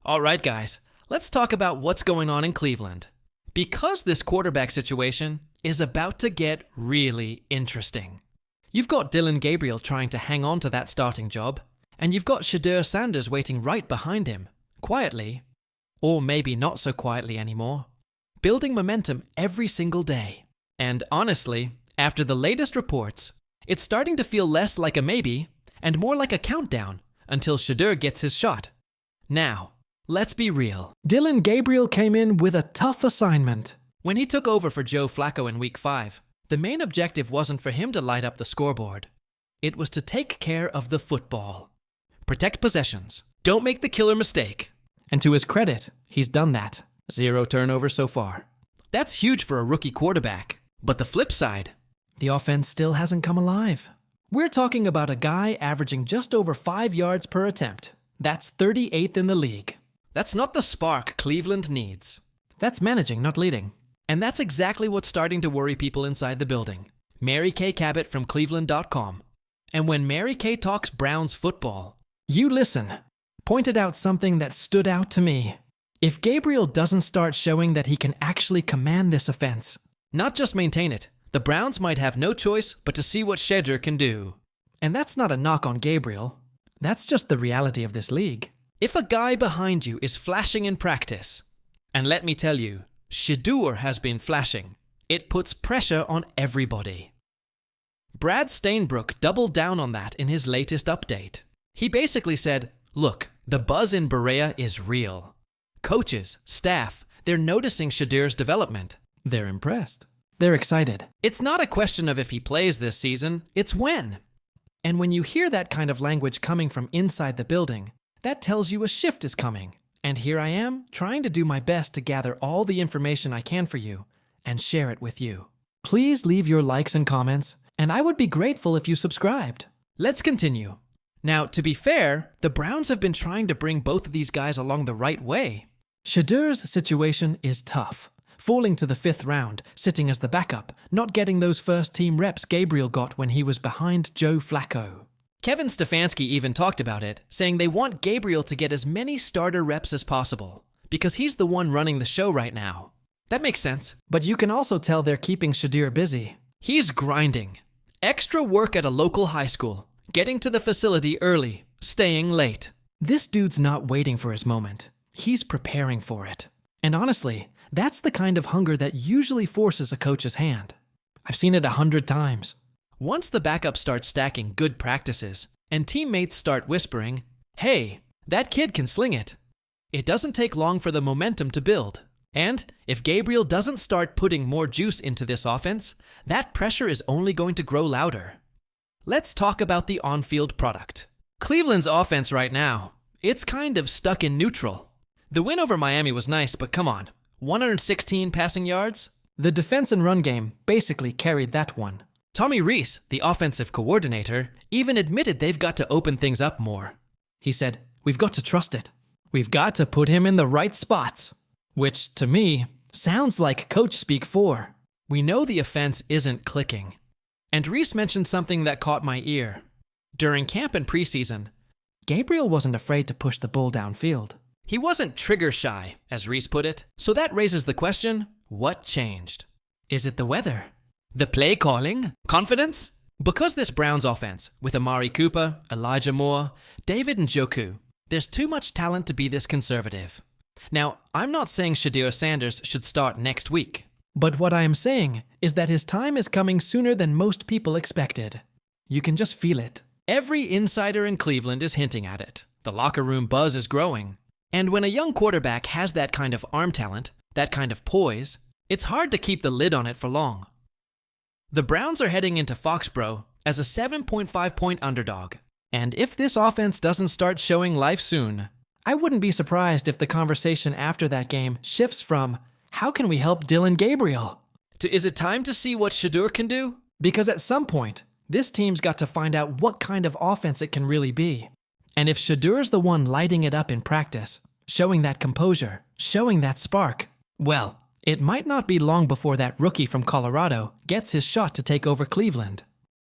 All right, guys, let's talk about what's going on in Cleveland. Because this quarterback situation is about to get really interesting. You've got Dillon Gabriel trying to hang on to that starting job, and you've got Shedeur Sanders waiting right behind him, quietly, or maybe not so quietly anymore, building momentum every single day. And honestly, after the latest reports, it's starting to feel less like a maybe and more like a countdown until Shedeur gets his shot. Now, let's be real. Dillon Gabriel came in with a tough assignment. When he took over for Joe Flacco in Week 5, the main objective wasn't for him to light up the scoreboard. It was to take care of the football. Protect possessions. Don't make the killer mistake. And to his credit, he's done that. 0 turnovers so far. That's huge for a rookie quarterback. But the flip side, the offense still hasn't come alive. We're talking about a guy averaging just over 5 yards per attempt. That's 38th in the league. That's not the spark Cleveland needs. That's managing, not leading. And that's exactly what's starting to worry people inside the building. Mary Kay Cabot from Cleveland.com. And when Mary Kay talks Browns football, you listen. Pointed out something that stood out to me. If Gabriel doesn't start showing that he can actually command this offense, not just maintain it, the Browns might have no choice but to see what Shedeur can do. And that's not a knock on Gabriel. That's just the reality of this league. If a guy behind you is flashing in practice, and let me tell you, Shedeur has been flashing, it puts pressure on everybody. Brad Stainbrook doubled down on that in his latest update. He basically said, look, the buzz in Berea is real. Coaches, staff, they're noticing Shedeur's development. They're impressed. They're excited. It's not a question of if he plays this season, it's when. And when you hear that kind of language coming from inside the building, that tells you a shift is coming. And here I am, trying to do my best to gather all the information I can for you and share it with you. Please leave your likes and comments, and I would be grateful if you subscribed. Let's continue. Now, to be fair, the Browns have been trying to bring both of these guys along the right way. Shedeur's situation is tough. Falling to the 5th round, sitting as the backup, not getting those first-team reps Gabriel got when he was behind Joe Flacco. Kevin Stefanski even talked about it, saying they want Gabriel to get as many starter reps as possible, because he's the one running the show right now. That makes sense, but you can also tell they're keeping Shedeur busy. He's grinding. Extra work at a local high school, getting to the facility early, staying late. This dude's not waiting for his moment. He's preparing for it. And honestly, that's the kind of hunger that usually forces a coach's hand. I've seen it 100 times. Once the backup starts stacking good practices, and teammates start whispering, hey, that kid can sling it, it doesn't take long for the momentum to build. And if Gabriel doesn't start putting more juice into this offense, that pressure is only going to grow louder. Let's talk about the on-field product. Cleveland's offense right now, it's kind of stuck in neutral. The win over Miami was nice, but come on. 116 passing yards? The defense and run game basically carried that one. Tommy Rees, the offensive coordinator, even admitted they've got to open things up more. He said, we've got to trust it. We've got to put him in the right spots. Which, to me, sounds like coach speak for. We know the offense isn't clicking. And Rees mentioned something that caught my ear. During camp and preseason, Gabriel wasn't afraid to push the ball downfield. He wasn't trigger shy, as Rees put it. So that raises the question, what changed? Is it the weather? The play calling? Confidence? Because this Browns offense, with Amari Cooper, Elijah Moore, David Njoku, there's too much talent to be this conservative. Now, I'm not saying Shedeur Sanders should start next week. But what I am saying is that his time is coming sooner than most people expected. You can just feel it. Every insider in Cleveland is hinting at it. The locker room buzz is growing. And when a young quarterback has that kind of arm talent, that kind of poise, it's hard to keep the lid on it for long. The Browns are heading into Foxborough as a 7.5-point underdog. And if this offense doesn't start showing life soon, I wouldn't be surprised if the conversation after that game shifts from, how can we help Dillon Gabriel? To, is it time to see what Shedeur can do? Because at some point, this team's got to find out what kind of offense it can really be. And if Shedeur's the one lighting it up in practice, showing that composure, showing that spark, well, it might not be long before that rookie from Colorado gets his shot to take over Cleveland.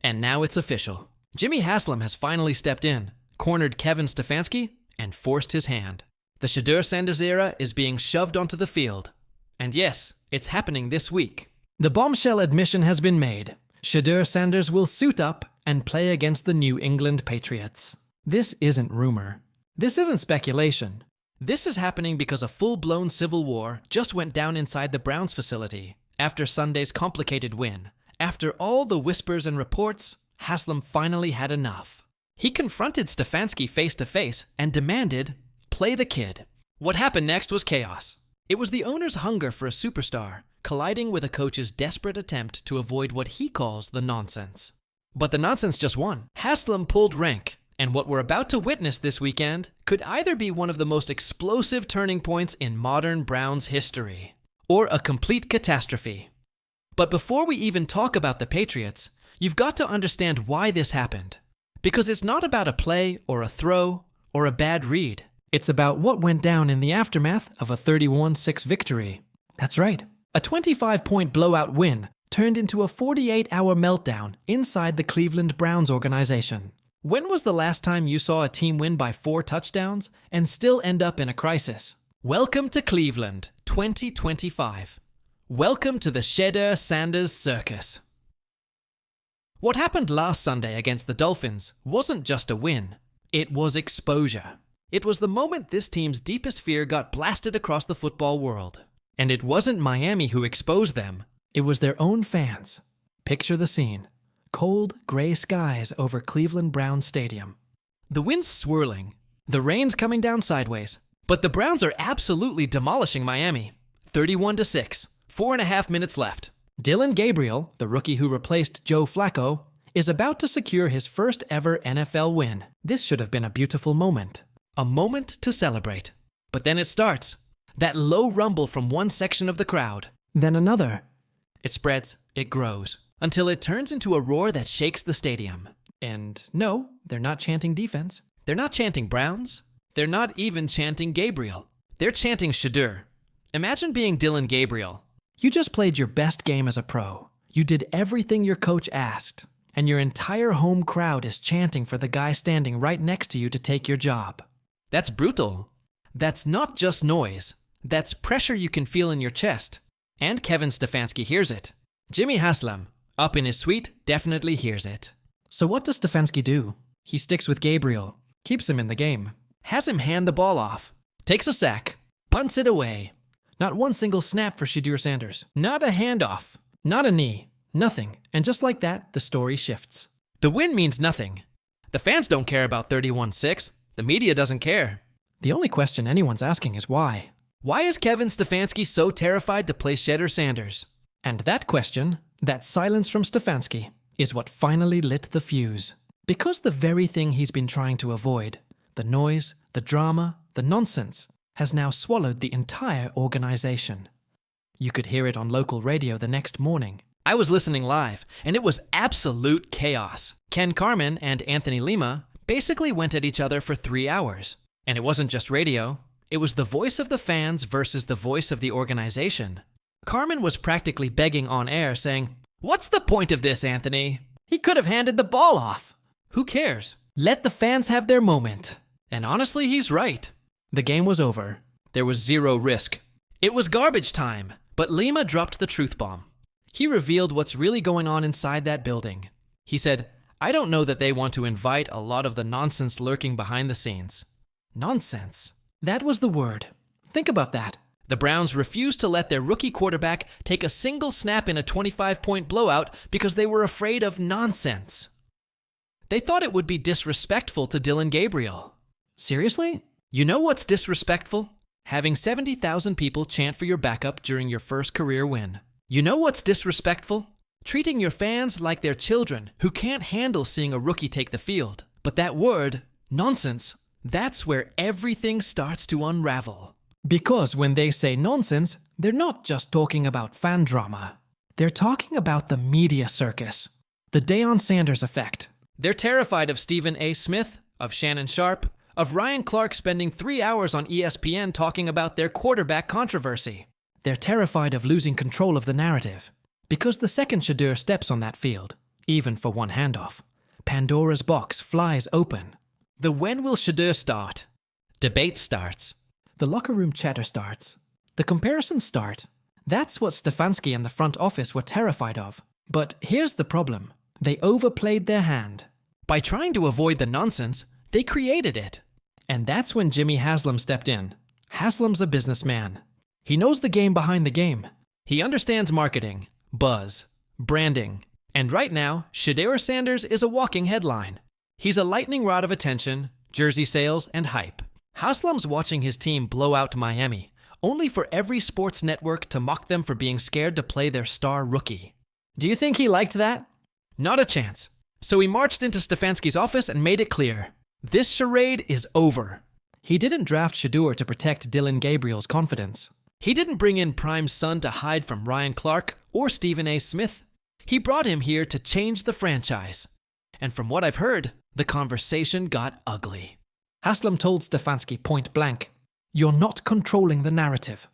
And now it's official. Jimmy Haslam has finally stepped in, cornered Kevin Stefanski, and forced his hand. The Shedeur Sanders era is being shoved onto the field. And yes, it's happening this week. The bombshell admission has been made. Shedeur Sanders will suit up and play against the New England Patriots. This isn't rumor. This isn't speculation. This is happening because a full-blown civil war just went down inside the Browns facility after Sunday's complicated win. After all the whispers and reports, Haslam finally had enough. He confronted Stefanski face-to-face and demanded, "Play the kid." What happened next was chaos. It was the owner's hunger for a superstar colliding with a coach's desperate attempt to avoid what he calls the nonsense. But the nonsense just won. Haslam pulled rank, and what we're about to witness this weekend could either be one of the most explosive turning points in modern Browns history, or a complete catastrophe. But before we even talk about the Patriots, you've got to understand why this happened. Because it's not about a play or a throw or a bad read. It's about what went down in the aftermath of a 31-6 victory. That's right. A 25-point blowout win turned into a 48-hour meltdown inside the Cleveland Browns organization. When was the last time you saw a team win by 4 touchdowns and still end up in a crisis? Welcome to Cleveland, 2025. Welcome to the Shedeur Sanders circus. What happened last Sunday against the Dolphins wasn't just a win. It was exposure. It was the moment this team's deepest fear got blasted across the football world. And it wasn't Miami who exposed them. It was their own fans. Picture the scene. Cold, gray skies over Cleveland Browns Stadium. The wind's swirling. The rain's coming down sideways. But the Browns are absolutely demolishing Miami. 31-6. 4.5 minutes left. Dillon Gabriel, the rookie who replaced Joe Flacco, is about to secure his first ever NFL win. This should have been a beautiful moment. A moment to celebrate. But then it starts. That low rumble from one section of the crowd. Then another. It spreads. It grows. Until it turns into a roar that shakes the stadium. And no, they're not chanting defense. They're not chanting Browns. They're not even chanting Gabriel. They're chanting Shedeur. Imagine being Dillon Gabriel. You just played your best game as a pro. You did everything your coach asked. And your entire home crowd is chanting for the guy standing right next to you to take your job. That's brutal. That's not just noise. That's pressure you can feel in your chest. And Kevin Stefanski hears it. Jimmy Haslam, up in his suite, definitely hears it. So what does Stefanski do? He sticks with Gabriel, keeps him in the game, has him hand the ball off, takes a sack, punts it away. Not one single snap for Shedeur Sanders. Not a handoff. Not a knee. Nothing. And just like that, the story shifts. The win means nothing. The fans don't care about 31-6. The media doesn't care. The only question anyone's asking is why. Why is Kevin Stefanski so terrified to play Shedeur Sanders? And that question, that silence from Stefanski, is what finally lit the fuse. Because the very thing he's been trying to avoid, the noise, the drama, the nonsense, has now swallowed the entire organization. You could hear it on local radio the next morning. I was listening live, and it was absolute chaos. Ken Carman and Anthony Lima basically went at each other for 3 hours. And it wasn't just radio. It was the voice of the fans versus the voice of the organization. Carman was practically begging on air, saying, "What's the point of this, Anthony? He could have handed the ball off. Who cares? Let the fans have their moment." And honestly, he's right. The game was over. There was zero risk. It was garbage time. But Lima dropped the truth bomb. He revealed what's really going on inside that building. He said, "I don't know that they want to invite a lot of the nonsense lurking behind the scenes." Nonsense. That was the word. Think about that. The Browns refused to let their rookie quarterback take a single snap in a 25-point blowout because they were afraid of nonsense. They thought it would be disrespectful to Dillon Gabriel. Seriously? You know what's disrespectful? Having 70,000 people chant for your backup during your first career win. You know what's disrespectful? Treating your fans like they're children who can't handle seeing a rookie take the field. But that word, nonsense, that's where everything starts to unravel. Because when they say nonsense, they're not just talking about fan drama. They're talking about the media circus, the Deion Sanders effect. They're terrified of Stephen A. Smith, of Shannon Sharp, of Ryan Clark spending 3 hours on ESPN talking about their quarterback controversy. They're terrified of losing control of the narrative. Because the second Shedeur steps on that field, even for one handoff, Pandora's box flies open. The when will Shedeur start? Debate starts. The locker room chatter starts. The comparisons start. That's what Stefanski and the front office were terrified of. But here's the problem. They overplayed their hand. By trying to avoid the nonsense, they created it. And that's when Jimmy Haslam stepped in. Haslam's a businessman. He knows the game behind the game. He understands marketing, buzz, branding. And right now, Shedeur Sanders is a walking headline. He's a lightning rod of attention, jersey sales, and hype. Haslam's watching his team blow out Miami, only for every sports network to mock them for being scared to play their star rookie. Do you think he liked that? Not a chance. So he marched into Stefanski's office and made it clear. This charade is over. He didn't draft Shedeur to protect Dillon Gabriel's confidence. He didn't bring in Prime's son to hide from Ryan Clark or Stephen A. Smith. He brought him here to change the franchise. And from what I've heard, the conversation got ugly. Haslam told Stefanski point blank, "You're not controlling the narrative."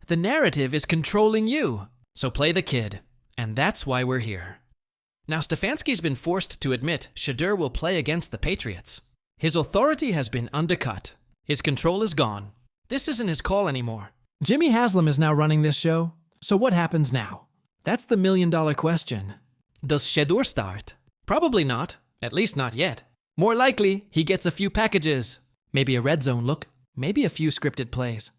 The narrative is controlling you, so play the kid. And that's why we're here. Now Stefanski's been forced to admit Shedeur will play against the Patriots. His authority has been undercut. His control is gone. This isn't his call anymore. Jimmy Haslam is now running this show, so what happens now? That's the million-dollar question. Does Shedeur start? Probably not, at least not yet. More likely, he gets a few packages. Maybe a red zone look, maybe a few scripted plays.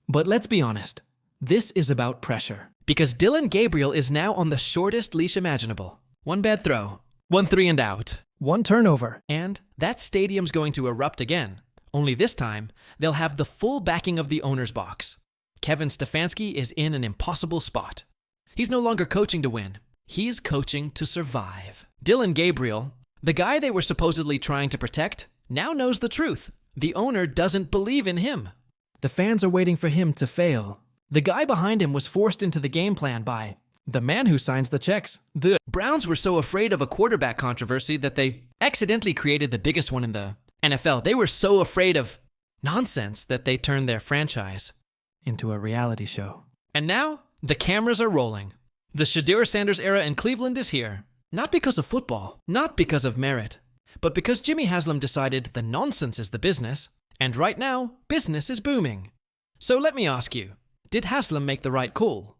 But let's be honest, this is about pressure. Because Dillon Gabriel is now on the shortest leash imaginable. One bad throw, 1 3 and out, 1 turnover, and that stadium's going to erupt again. Only this time, they'll have the full backing of the owner's box. Kevin Stefanski is in an impossible spot. He's no longer coaching to win. He's coaching to survive. Dillon Gabriel, the guy they were supposedly trying to protect, now knows the truth. The owner doesn't believe in him. The fans are waiting for him to fail. The guy behind him was forced into the game plan by the man who signs the checks. The Browns were so afraid of a quarterback controversy that they accidentally created the biggest one in the NFL. They were so afraid of nonsense that they turned their franchise into a reality show. And now, the cameras are rolling. The Shedeur Sanders era in Cleveland is here. Not because of football, not because of merit, but because Jimmy Haslam decided the nonsense is the business, and right now, business is booming. So let me ask you, did Haslam make the right call?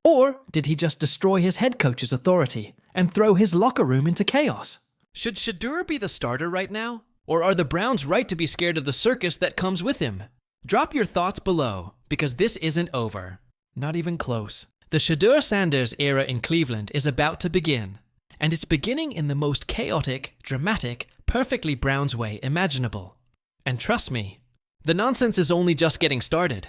Or did he just destroy his head coach's authority and throw his locker room into chaos? Should Shedeur be the starter right now? Or are the Browns right to be scared of the circus that comes with him? Drop your thoughts below, because this isn't over. Not even close. The Shedeur Sanders era in Cleveland is about to begin, and it's beginning in the most chaotic, dramatic, perfectly Browns way imaginable. And trust me, the nonsense is only just getting started.